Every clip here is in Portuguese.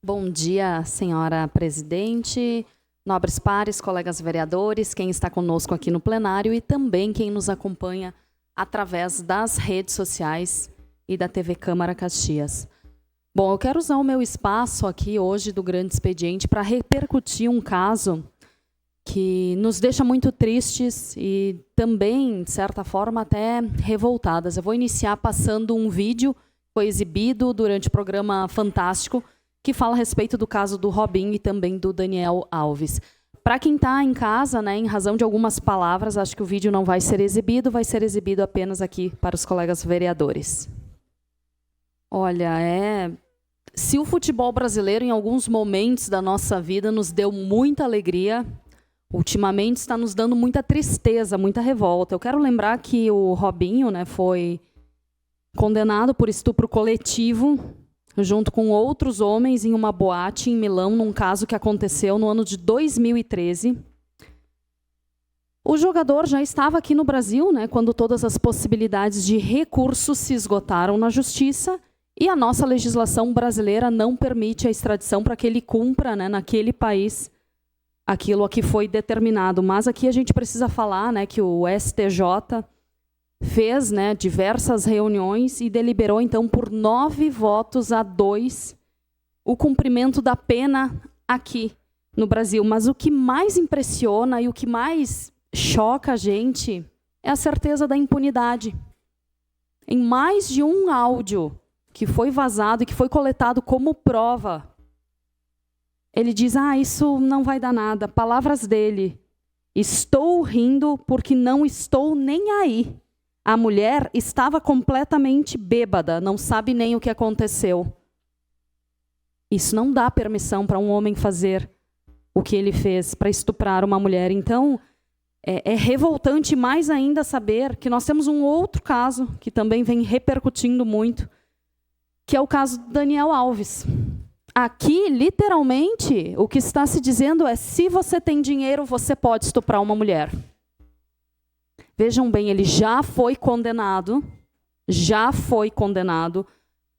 Bom dia, senhora presidente, nobres pares, colegas vereadores, quem está conosco aqui no plenário e também quem nos acompanha através das redes sociais e da TV Câmara Caxias. Bom, eu quero usar o meu espaço aqui hoje do Grande Expediente para repercutir um caso que nos deixa muito tristes e também, de certa forma, até revoltadas. Eu vou iniciar passando um vídeo que foi exibido durante o programa Fantástico, que fala a respeito do caso do Robinho e também do Daniel Alves. Para quem está em casa, né, em razão de algumas palavras, acho que o vídeo não vai ser exibido apenas aqui para os colegas vereadores. Olha, se o futebol brasileiro, em alguns momentos da nossa vida, nos deu muita alegria, ultimamente está nos dando muita tristeza, muita revolta. Eu quero lembrar que o Robinho, né, foi condenado por estupro coletivo, junto com outros homens, em uma boate em Milão, num caso que aconteceu no ano de 2013. O jogador já estava aqui no Brasil, né, quando todas as possibilidades de recurso se esgotaram na justiça, e a nossa legislação brasileira não permite a extradição para que ele cumpra, né, naquele país aquilo a que foi determinado. Mas aqui a gente precisa falar, né, que o STJ fez, né, diversas reuniões e deliberou, então, por 9-2 o cumprimento da pena aqui no Brasil. Mas o que mais impressiona e o que mais choca a gente é a certeza da impunidade. Em mais de um áudio que foi vazado e que foi coletado como prova, ele diz, isso não vai dar nada. Palavras dele, estou rindo porque não estou nem aí. A mulher estava completamente bêbada, não sabe nem o que aconteceu. Isso não dá permissão para um homem fazer o que ele fez, para estuprar uma mulher. Então, é revoltante mais ainda saber que nós temos um outro caso, que também vem repercutindo muito, que é o caso do Daniel Alves. Aqui, literalmente, o que está se dizendo é, se você tem dinheiro, você pode estuprar uma mulher. Vejam bem, ele já foi condenado,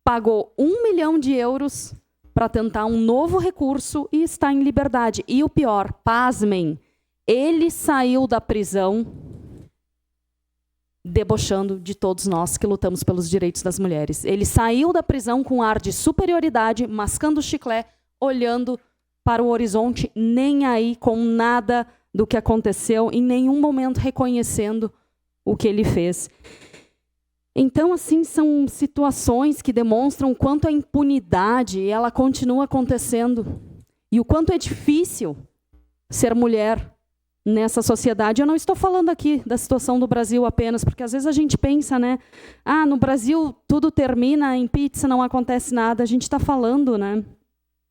pagou 1 milhão de euros para tentar um novo recurso e está em liberdade. E o pior, pasmem, ele saiu da prisão debochando de todos nós que lutamos pelos direitos das mulheres. Ele saiu da prisão com ar de superioridade, mascando chiclete, olhando para o horizonte, nem aí com nada do que aconteceu, em nenhum momento reconhecendo o que ele fez. Então, assim, são situações que demonstram o quanto a impunidade ela continua acontecendo e o quanto é difícil ser mulher nessa sociedade. Eu não estou falando aqui da situação do Brasil apenas, porque às vezes a gente pensa, né, no Brasil tudo termina em pizza, não acontece nada. A gente está falando, né,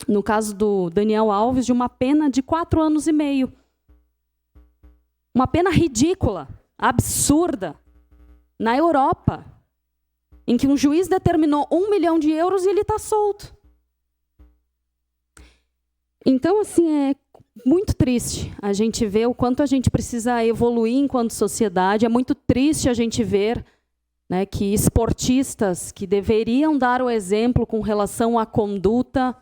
no caso do Daniel Alves, de uma pena de 4 anos e meio. Uma pena ridícula, absurda, na Europa, em que um juiz determinou 1 milhão de euros e ele está solto. Então, assim, é muito triste a gente ver o quanto a gente precisa evoluir enquanto sociedade. É muito triste a gente ver, né, que esportistas que deveriam dar o exemplo com relação à conduta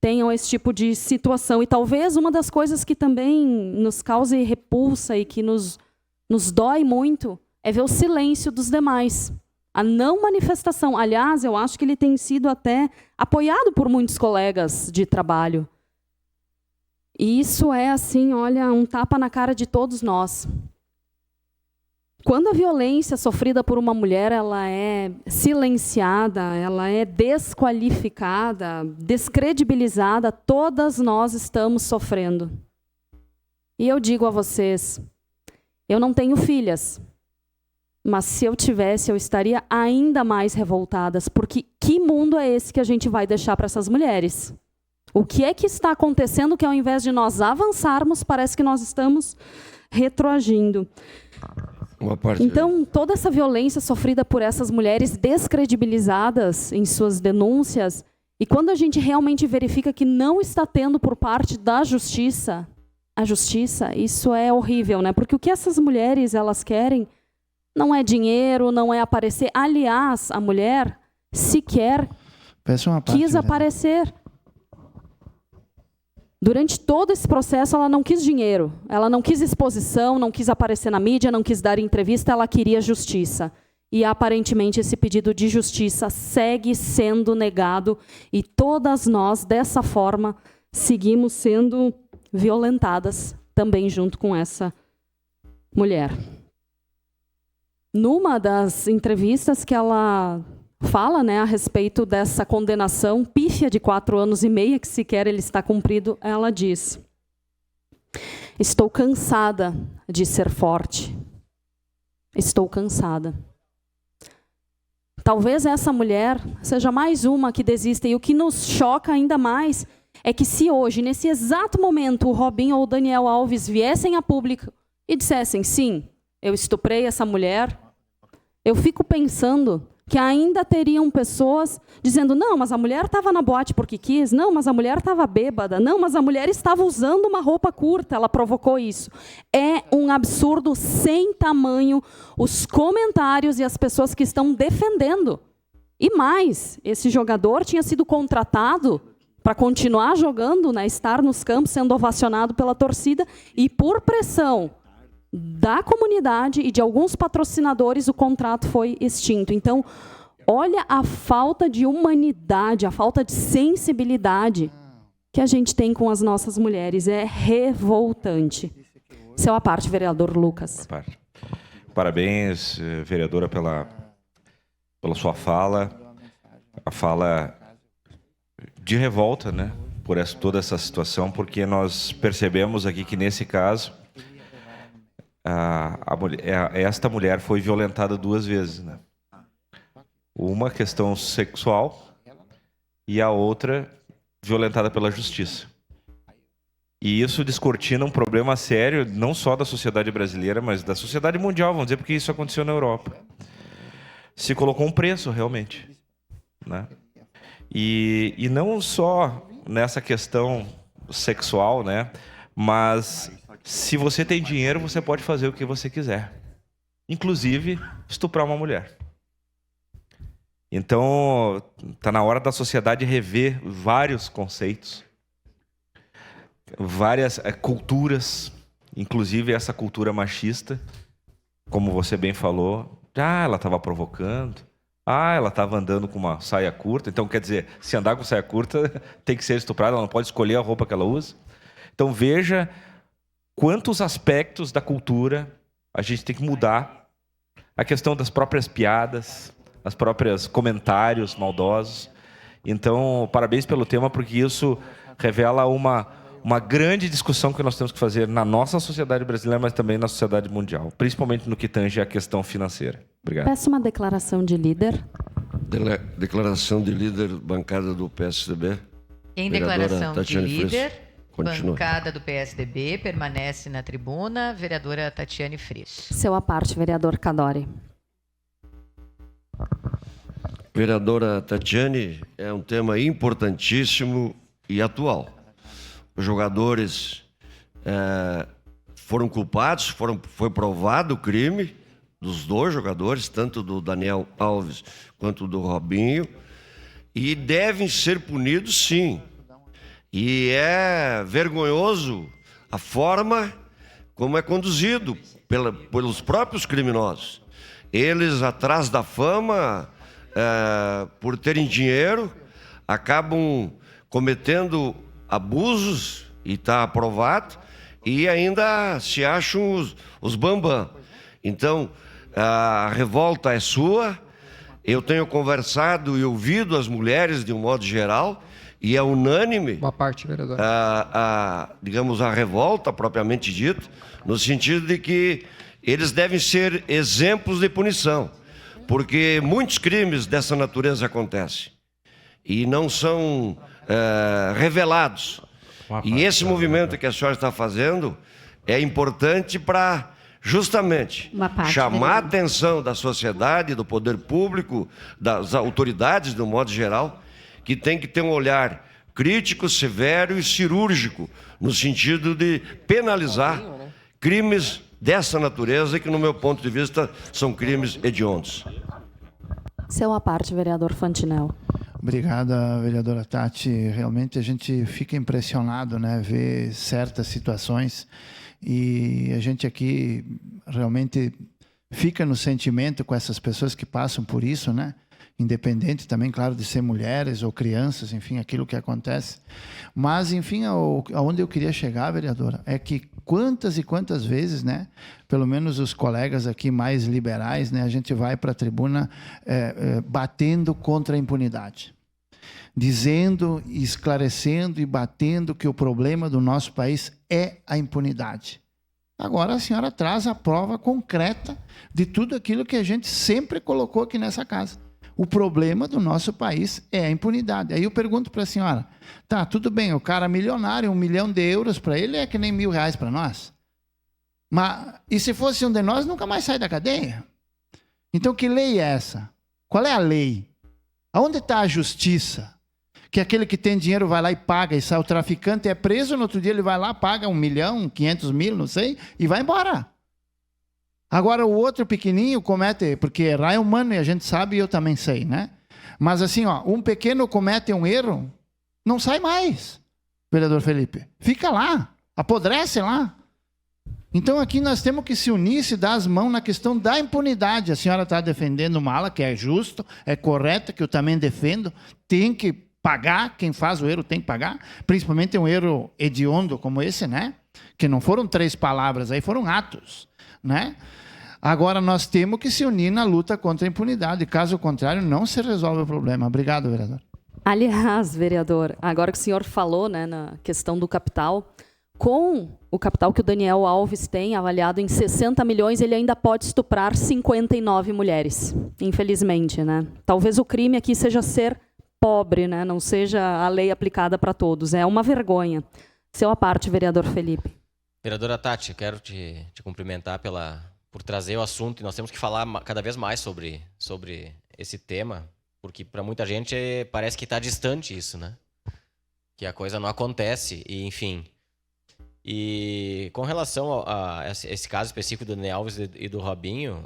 tenham esse tipo de situação. E talvez uma das coisas que também nos cause repulsa e que nos dói muito é ver o silêncio dos demais. A não manifestação. Aliás, eu acho que ele tem sido até apoiado por muitos colegas de trabalho. E isso é, assim, olha, um tapa na cara de todos nós. Quando a violência sofrida por uma mulher ela é silenciada, ela é desqualificada, descredibilizada, todas nós estamos sofrendo. E eu digo a vocês, eu não tenho filhas, mas se eu tivesse, eu estaria ainda mais revoltada, porque que mundo é esse que a gente vai deixar para essas mulheres? O que é que está acontecendo que ao invés de nós avançarmos, parece que nós estamos retroagindo? Então, toda essa violência sofrida por essas mulheres descredibilizadas em suas denúncias, e quando a gente realmente verifica que não está tendo por parte da justiça, a justiça, isso é horrível, né? Porque o que essas mulheres elas querem não é dinheiro, não é aparecer. Aliás, a mulher sequer quis aparecer. Durante todo esse processo, ela não quis dinheiro, ela não quis exposição, não quis aparecer na mídia, não quis dar entrevista, ela queria justiça. E, aparentemente, esse pedido de justiça segue sendo negado e todas nós, dessa forma, seguimos sendo violentadas também junto com essa mulher. Numa das entrevistas que ela fala, né, a respeito dessa condenação pífia de 4 anos e meio, que sequer ele está cumprido, ela diz: estou cansada de ser forte. Estou cansada. Talvez essa mulher seja mais uma que desista. E o que nos choca ainda mais é que se hoje, nesse exato momento, o Robinho ou o Daniel Alves viessem a público e dissessem, sim, eu estuprei essa mulher, eu fico pensando que ainda teriam pessoas dizendo, não, mas a mulher estava na boate porque quis, não, mas a mulher estava bêbada, não, mas a mulher estava usando uma roupa curta, ela provocou isso. É um absurdo sem tamanho os comentários e as pessoas que estão defendendo. E mais, esse jogador tinha sido contratado para continuar jogando, né, estar nos campos, sendo ovacionado pela torcida, e por pressão da comunidade e de alguns patrocinadores, o contrato foi extinto. Então, olha a falta de humanidade, a falta de sensibilidade que a gente tem com as nossas mulheres. É revoltante. Seu à parte, vereador Lucas. Parabéns, vereadora, pela sua fala. A fala de revolta, né, por toda essa situação, porque nós percebemos aqui que, nesse caso, esta mulher foi violentada 2 vezes, né? Uma questão sexual e a outra violentada pela justiça. E isso descortina um problema sério, não só da sociedade brasileira, mas da sociedade mundial, vamos dizer, porque isso aconteceu na Europa. Se colocou um preço, realmente, né? E não só nessa questão sexual, né? Mas se você tem dinheiro, você pode fazer o que você quiser, inclusive estuprar uma mulher. Então, está na hora da sociedade rever vários conceitos, várias culturas, inclusive essa cultura machista, como você bem falou. Ela estava provocando, ela estava andando com uma saia curta, então quer dizer, se andar com saia curta tem que ser estuprada, ela não pode escolher a roupa que ela usa. Então veja quantos aspectos da cultura a gente tem que mudar. A questão das próprias piadas, as próprias comentários maldosos. Então, parabéns pelo tema, porque isso revela uma grande discussão que nós temos que fazer na nossa sociedade brasileira, mas também na sociedade mundial, principalmente no que tange à questão financeira. Obrigado. Peço uma declaração de líder. Declaração de líder, bancada do PSDB. Em declaração Tatiane de líder, Continua. Bancada do PSDB, permanece na tribuna, vereadora Tatiane Freixo. Seu à parte, vereador Cadore. Vereadora Tatiane, é um tema importantíssimo e atual. Os jogadores foram culpados, foi provado o crime dos 2 jogadores, tanto do Daniel Alves quanto do Robinho, e devem ser punidos, sim. E é vergonhoso a forma como é conduzido pelos próprios criminosos. Eles, atrás da fama, por terem dinheiro, acabam cometendo abusos, e está aprovado, e ainda se acham os bambam. Então, a revolta é sua. Eu tenho conversado e ouvido as mulheres de um modo geral, e é unânime. Boa parte, vereador. Digamos, a revolta propriamente dita, no sentido de que eles devem ser exemplos de punição, porque muitos crimes dessa natureza acontecem e não são revelados. E esse movimento que a senhora está fazendo é importante para justamente chamar a atenção da sociedade, do poder público, das autoridades, de um modo geral, que tem que ter um olhar crítico, severo e cirúrgico, no sentido de penalizar crimes dessa natureza, que, no meu ponto de vista, são crimes hediondos. Seu à parte, vereador Fantinel. Obrigada, vereadora Tati. Realmente a gente fica impressionado, né, ver certas situações e a gente aqui realmente fica no sentimento com essas pessoas que passam por isso, né? Independente também, claro, de ser mulheres ou crianças, enfim, aquilo que acontece. Mas, enfim, aonde eu queria chegar, vereadora, é que quantas e quantas vezes, né, pelo menos os colegas aqui mais liberais, né, a gente vai para a tribuna batendo contra a impunidade, dizendo, esclarecendo e batendo que o problema do nosso país é a impunidade. Agora a senhora traz a prova concreta de tudo aquilo que a gente sempre colocou aqui nessa casa. O problema do nosso país é a impunidade. Aí eu pergunto para a senhora, tá, tudo bem, o cara milionário, 1 milhão de euros para ele é que nem R$1.000 para nós. Mas, e se fosse um de nós, nunca mais sai da cadeia? Então, que lei é essa? Qual é a lei? Aonde está a justiça? Que aquele que tem dinheiro vai lá e paga, e sai o traficante, é preso, no outro dia ele vai lá, paga 1 milhão, 500 mil, não sei, e vai embora. Agora o outro pequenininho comete, porque errar é humano e a gente sabe e eu também sei, né? Mas assim, ó, um pequeno comete um erro, não sai mais, vereador Felipe. Fica lá, apodrece lá. Então aqui nós temos que se unir, se dar as mãos na questão da impunidade. A senhora está defendendo uma ala que é justo, é correta, que eu também defendo, tem que pagar, quem faz o erro tem que pagar, principalmente um erro hediondo como esse, né? Que não foram 3 palavras, aí foram atos, né? Agora nós temos que se unir na luta contra a impunidade, caso contrário não se resolve o problema. Obrigado, vereador. Aliás, vereador, agora que o senhor falou, né, na questão do capital, com o capital que o Daniel Alves tem, avaliado em 60 milhões, ele ainda pode estuprar 59 mulheres, infelizmente, né? Talvez o crime aqui seja ser pobre, né? Não seja a lei aplicada para todos. É uma vergonha. Seu à parte, vereador Felipe. Vereadora Tati, quero te cumprimentar por trazer o assunto, e nós temos que falar cada vez mais sobre esse tema, porque para muita gente parece que está distante isso, né? Que a coisa não acontece, e enfim. E com relação a esse caso específico do Daniel Alves e do Robinho,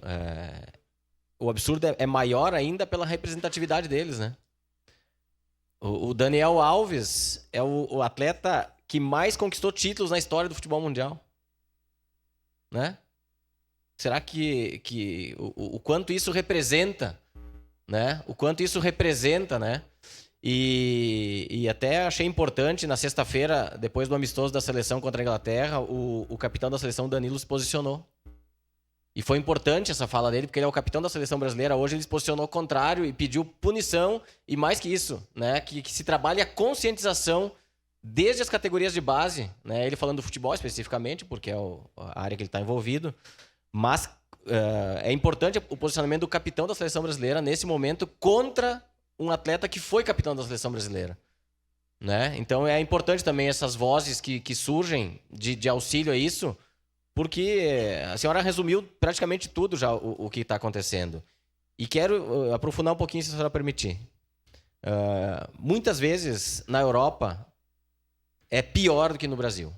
o absurdo é maior ainda pela representatividade deles, né? O Daniel Alves é o atleta que mais conquistou títulos na história do futebol mundial, né? Será que o quanto isso representa, né? O quanto isso representa, né? E até achei importante, na sexta-feira, depois do amistoso da seleção contra a Inglaterra, o capitão da seleção, Danilo, se posicionou. E foi importante essa fala dele, porque ele é o capitão da seleção brasileira. Hoje ele se posicionou contrário e pediu punição, e mais que isso, né? Que se trabalhe a conscientização desde as categorias de base, né? Ele falando do futebol especificamente, porque é a área que ele está envolvido. Mas é importante o posicionamento do capitão da seleção brasileira nesse momento contra um atleta que foi capitão da seleção brasileira, né? Então é importante também essas vozes que surgem de auxílio a isso, porque a senhora resumiu praticamente tudo já o que está acontecendo. E quero aprofundar um pouquinho, se a senhora permitir. Muitas vezes na Europa é pior do que no Brasil,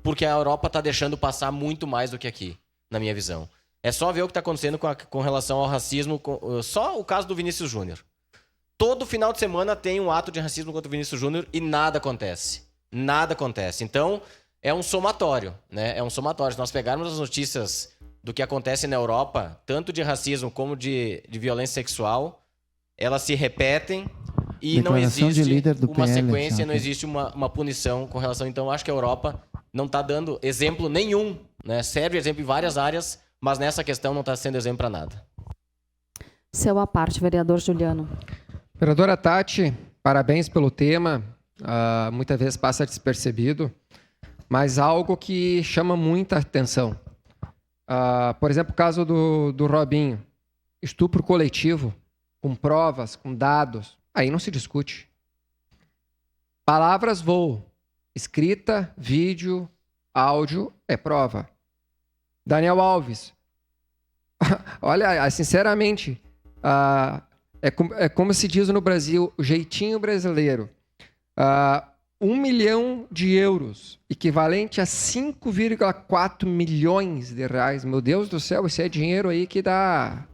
porque a Europa está deixando passar muito mais do que aqui, na minha visão. É só ver o que está acontecendo com relação ao racismo. Só o caso do Vinícius Júnior. Todo final de semana tem um ato de racismo contra o Vinícius Júnior e nada acontece. Nada acontece. Então, é um somatório, né? É um somatório. Se nós pegarmos as notícias do que acontece na Europa, tanto de racismo como de violência sexual, elas se repetem e não existe uma sequência, não existe uma punição com relação. Então, acho que a Europa não está dando exemplo nenhum, né? Serve exemplo em várias áreas, mas nessa questão não está sendo exemplo para nada. Seu à parte, vereador Juliano. Vereadora Tati, parabéns pelo tema. Muitas vezes passa despercebido, mas algo que chama muita atenção. Por exemplo, o caso do Robinho. Estupro coletivo, com provas, com dados. Aí não se discute. Palavras voam. Escrita, vídeo, áudio é prova. Daniel Alves. Olha, sinceramente, é como se diz no Brasil, o jeitinho brasileiro. 1 milhão de euros, equivalente a 5,4 milhões de reais. Meu Deus do céu, esse é dinheiro aí que dá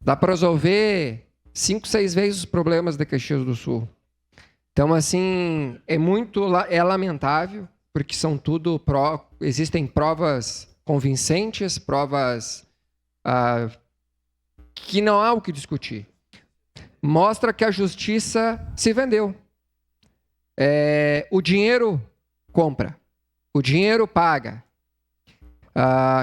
para resolver 5, 6 vezes os problemas de Caxias do Sul. Então, assim, é lamentável, porque são existem provas convincentes, provas que não há o que discutir. Mostra que a justiça se vendeu. O dinheiro compra, o dinheiro paga.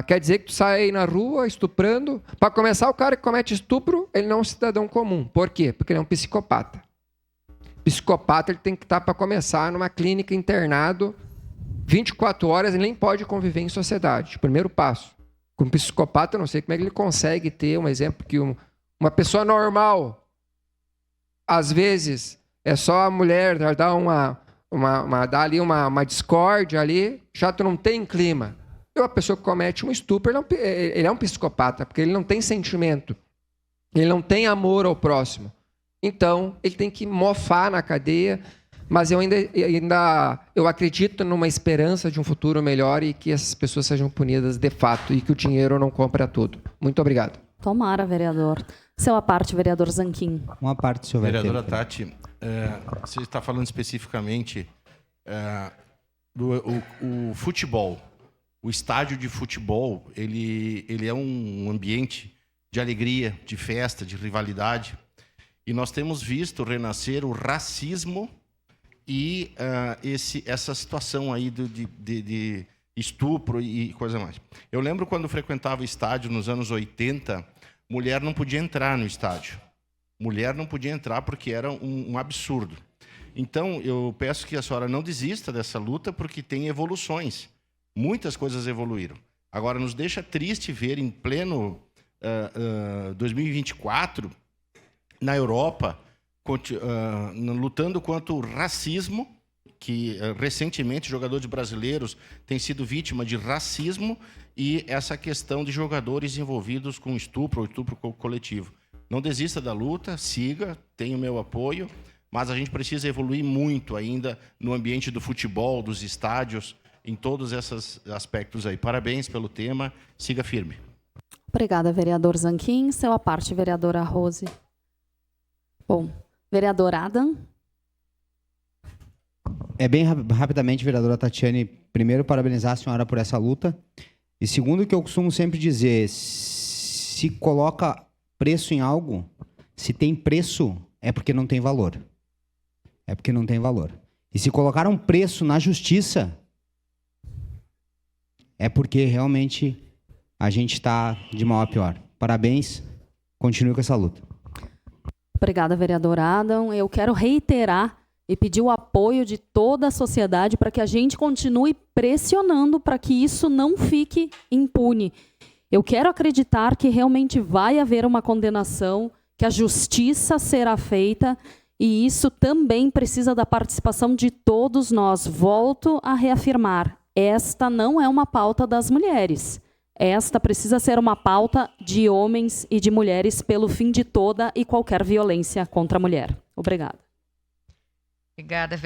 Quer dizer que tu sai aí na rua estuprando. Para começar, o cara que comete estupro, ele não é um cidadão comum. Por quê? Porque ele é um psicopata. Psicopata, ele tem que estar, para começar, numa clínica internado 24 horas, ele nem pode conviver em sociedade. Primeiro passo. Com um psicopata, eu não sei como é que ele consegue ter um exemplo que uma pessoa normal, às vezes, é só a mulher dar dar ali uma discórdia ali, já tu não tem clima. E uma pessoa que comete um estupro, ele é um psicopata, porque ele não tem sentimento. Ele não tem amor ao próximo. Então, ele tem que mofar na cadeia, mas eu acredito numa esperança de um futuro melhor e que essas pessoas sejam punidas de fato e que o dinheiro não compra tudo. Muito obrigado. Tomara, vereador. Seu à parte, vereador Zanquim. Uma parte, senhor Vereadora Tati, você está falando especificamente do futebol. O estádio de futebol, ele é um ambiente de alegria, de festa, de rivalidade. E nós temos visto renascer o racismo e essa situação aí de estupro e coisa mais. Eu lembro quando frequentava o estádio nos anos 80, mulher não podia entrar no estádio. Mulher não podia entrar porque era um absurdo. Então, eu peço que a senhora não desista dessa luta, porque tem evoluções. Muitas coisas evoluíram. Agora, nos deixa triste ver em pleno 2024... na Europa, lutando contra o racismo, que recentemente jogadores brasileiros têm sido vítima de racismo, e essa questão de jogadores envolvidos com estupro ou estupro coletivo. Não desista da luta, siga, tenha o meu apoio, mas a gente precisa evoluir muito ainda no ambiente do futebol, dos estádios, em todos esses aspectos aí. Parabéns pelo tema, siga firme. Obrigada, vereador Zanquim. Seu à parte, vereadora Rose. Bom, vereador Adam. Bem rapidamente, vereadora Tatiane, primeiro, parabenizar a senhora por essa luta. E segundo, que eu costumo sempre dizer, se coloca preço em algo, se tem preço, é porque não tem valor. É porque não tem valor. E se colocar um preço na justiça, é porque realmente a gente está de mal a pior. Parabéns, continue com essa luta. Obrigada, vereador Adam. Eu quero reiterar e pedir o apoio de toda a sociedade para que a gente continue pressionando para que isso não fique impune. Eu quero acreditar que realmente vai haver uma condenação, que a justiça será feita, e isso também precisa da participação de todos nós. Volto a reafirmar, esta não é uma pauta das mulheres. Esta precisa ser uma pauta de homens e de mulheres pelo fim de toda e qualquer violência contra a mulher. Obrigada. Obrigada,